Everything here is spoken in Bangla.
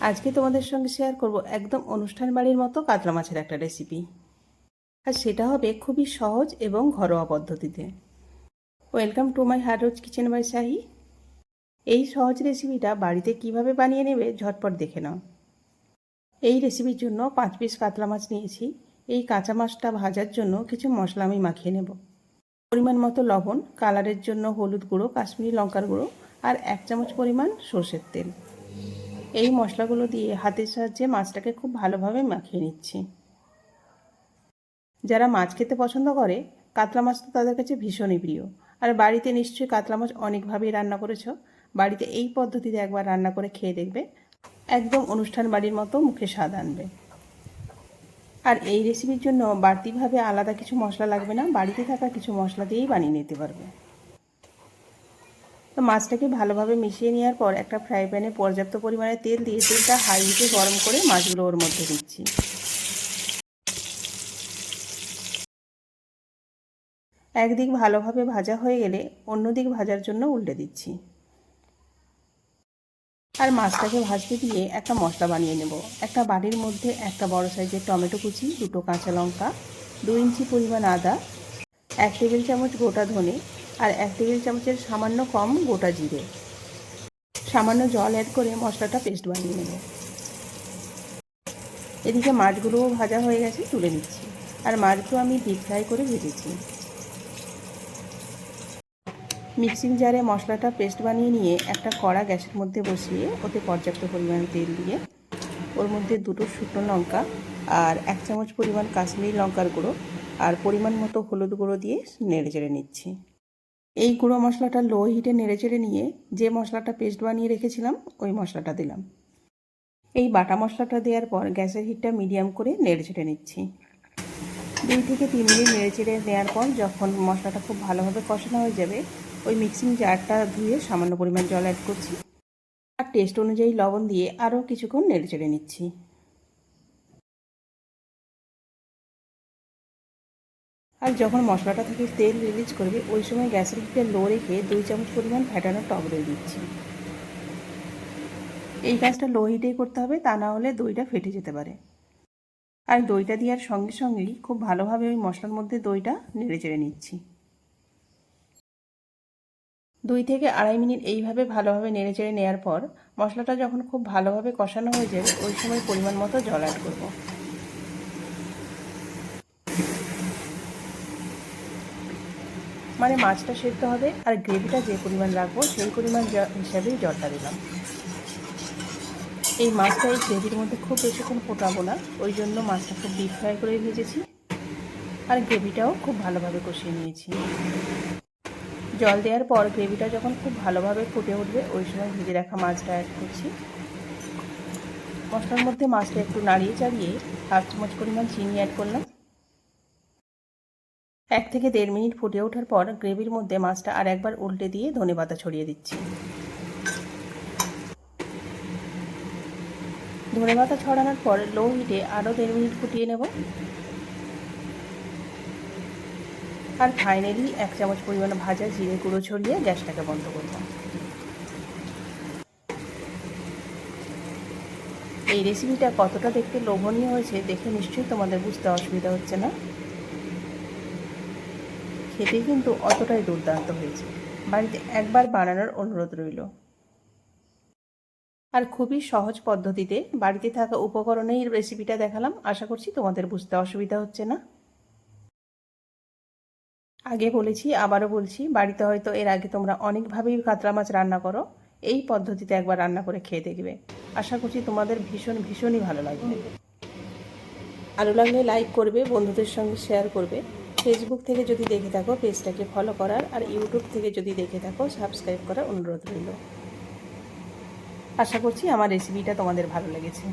আজকে তোমাদের সঙ্গে শেয়ার করব একদম অনুষ্ঠান বাড়ির মতো কাতলা মাছের একটা রেসিপি। আর সেটা হবে খুবই সহজ এবং ঘরোয়া পদ্ধতিতে। Welcome to my Harroz kitchen by Shahi. এই সহজ রেসিপিটা বাড়িতে কিভাবে বানিয়ে নেবে ঝটপট দেখে নাও। এই রেসিপির জন্য 5 পিস কাতলা মাছ নিয়েছি। এই কাঁচা মাছটা ভাজার জন্য কিছু মশলা আমি মাখিয়ে নেব। পরিমাণ মতো লবণ, কালারের জন্য হলুদ গুঁড়ো, কাশ্মীরি লঙ্কার গুঁড়ো আর 1 চামচ পরিমাণ সর্ষের তেল। এই মশলাগুলো দিয়ে হাতের সাহায্যে মাছটাকে খুব ভালোভাবে মাখিয়ে নিচ্ছি। যারা মাছ খেতে পছন্দ করে, কাতলা মাছ তো তাদের কাছে ভীষণই প্রিয়। আর বাড়িতে নিশ্চয়ই কাতলা মাছ অনেকভাবেই রান্না করেছো। বাড়িতে এই পদ্ধতিতে একবার রান্না করে খেয়ে দেখবে, একদম অনুষ্ঠান বাড়ির মতো মুখে স্বাদ আনবে। আর এই রেসিপির জন্য বাড়তিভাবে আলাদা কিছু মশলা লাগবে না, বাড়িতে থাকা কিছু মশলা দিয়েই বানিয়ে নিতে পারবে। তো মাছটাকে ভালোভাবে মিশিয়ে নেওয়ার পর একটা ফ্রাই প্যানে পর্যাপ্ত পরিমাণে তেল দিয়ে তেলটা হাই হিটে গরম করে মাছগুলো ওর মধ্যে দিচ্ছি। একদিক ভালোভাবে ভাজা হয়ে গেলে অন্য দিক ভাজার জন্য উল্টে দিচ্ছি। আর মাছটাকে ভাজতে দিয়ে একটা মশলা বানিয়ে নেব। একটা বাটির মধ্যে একটা বড় সাইজের টমেটো কুচি, 2টো কাঁচা লঙ্কা, 2 ইঞ্চি পরিমাণ আদা, 1 টেবিল চামচ গোটা ধনে আর 1 টেবিল চামচের সামান্য কম গোটা জিরে, সামান্য জল অ্যাড করে মশলাটা পেস্ট বানিয়ে নেব। এদিকে মাছগুলোও ভাজা হয়ে গেছে, তুলে নিচ্ছি। আর মাছগুলো আমি ডিপ ফ্রাই করে ভেজেছি। মিক্সিং জারে মশলাটা পেস্ট বানিয়ে নিয়ে একটা কড়া গ্যাসের মধ্যে বসিয়ে ওতে পর্যাপ্ত পরিমাণ তেল দিয়ে ওর মধ্যে 2টো শুকনো লঙ্কা আর 1 চামচ পরিমাণ কাশ্মীরি লঙ্কার গুঁড়ো আর পরিমাণ মতো হলুদ গুঁড়ো দিয়ে নেড়ে চেড়ে নিচ্ছি। এই গুঁড়ো মশলাটা লো হিটে নেড়ে চেড়ে নিয়ে যে মশলাটা পেস্ট বানিয়ে রেখেছিলাম ওই মশলাটা দিলাম। এই বাটা মশলাটা দেওয়ার পর গ্যাসের হিটটা মিডিয়াম করে নেড়ে চেড়ে নিচ্ছি। 2 থেকে 3 মিনিট নেড়ে চেড়ে নেওয়ার পর যখন মশলাটা খুব ভালোভাবে কষানো হয়ে যাবে, ওই মিক্সিং জারটা ধুয়ে সামান্য পরিমাণ জল অ্যাড করছি আর টেস্ট অনুযায়ী লবণ দিয়ে আরও কিছুক্ষণ নেড়ে চেড়ে নিচ্ছি। আর যখন মশলাটা থেকে তেল রিলিজ করবে ওই সময় গ্যাসের হিটটা লো রেখে 2 চামচ পরিমাণ ফ্যাটানো টক দই দিচ্ছি। এই কাজটা লো হিটেই করতে হবে, তা না হলে দইটা ফেটে যেতে পারে। আর দইটা দেওয়ার সঙ্গে সঙ্গেই খুব ভালোভাবে ওই মশলার মধ্যে দইটা নেড়ে চেড়ে নিচ্ছি। 2 থেকে 2.5 মিনিট এইভাবে ভালোভাবে নেড়ে চেড়ে নেওয়ার পর মশলাটা যখন খুব ভালোভাবে কষানো হয়ে যাবে ওই সময় পরিমাণ মতো জল অ্যাড করব। মানে মাছটা সেদ্ধ হবে আর গ্রেভিটা যে পরিমাণ রাখবো সেই পরিমাণ হিসাবেই জলটা দিলাম। এই মাছটা এই গ্রেভির মধ্যে খুব বেশিক্ষণ ফোটাবো না, ওই জন্য মাছটা খুব ডিপ ফ্রাই করে ভেজেছি আর গ্রেভিটাও খুব ভালোভাবে কষিয়ে নিয়েছি। জল দেওয়ার পর গ্রেভিটা যখন খুব ভালোভাবে ফুটে উঠবে ওই সময় ভেজে রাখা মাছটা অ্যাড করছি। মশলার মধ্যে মাছটা একটু নাড়িয়ে চাড়িয়ে 1/2 চামচ পরিমাণ চিনি অ্যাড করলাম। 1 থেকে 1.5 মিনিট ফুটে ওঠার পর গ্রেভির মধ্যে মাছটা আর একবার উল্টে দিয়ে ধনেপাতা ছড়িয়ে দিচ্ছি। ধনেপাতা ছড়ানোর পর লো হিটে আরও 1.5 মিনিট ফুটিয়ে নেব। আর ফাইনালি 1 চামচ পরিমাণ ভাজা জিরে গুঁড়ো ছড়িয়ে গ্যাসটাকে বন্ধ করব। এই রেসিপিটা কতটা দেখতে লোভনীয় হয়েছে দেখে নিশ্চয়ই তোমাদের বুঝতে অসুবিধা হচ্ছে না। খেতে কিন্তু অতটাই দুর্দান্ত হয়েছে। বাড়িতে একবার বানানোর অনুরোধ রইল। আর খুবই সহজ পদ্ধতিতে বাড়িতে থাকা উপকরণেই রেসিপিটা দেখালাম, আশা করছি তোমাদের বুঝতে অসুবিধা হচ্ছে না। আগে বলেছি আবারও বলছি, বাড়িতে হয়তো এর আগে তোমরা অনেকভাবেই কাতলা মাছ রান্না করো, এই পদ্ধতিতে একবার রান্না করে খেয়ে দেখবে, আশা করছি তোমাদের ভীষণই ভালো লাগবে। ভালো লাগলে লাইক করবে, বন্ধুদের সঙ্গে শেয়ার করবে। ফেসবুক থেকে যদি দেখে থাকো পেজটাকে ফলো করার, আর ইউটিউব থেকে যদি দেখে থাকো সাবস্ক্রাইব করার অনুরোধ রইল। আশা করছি আমার রেসিপিটা তোমাদের ভালো লেগেছে।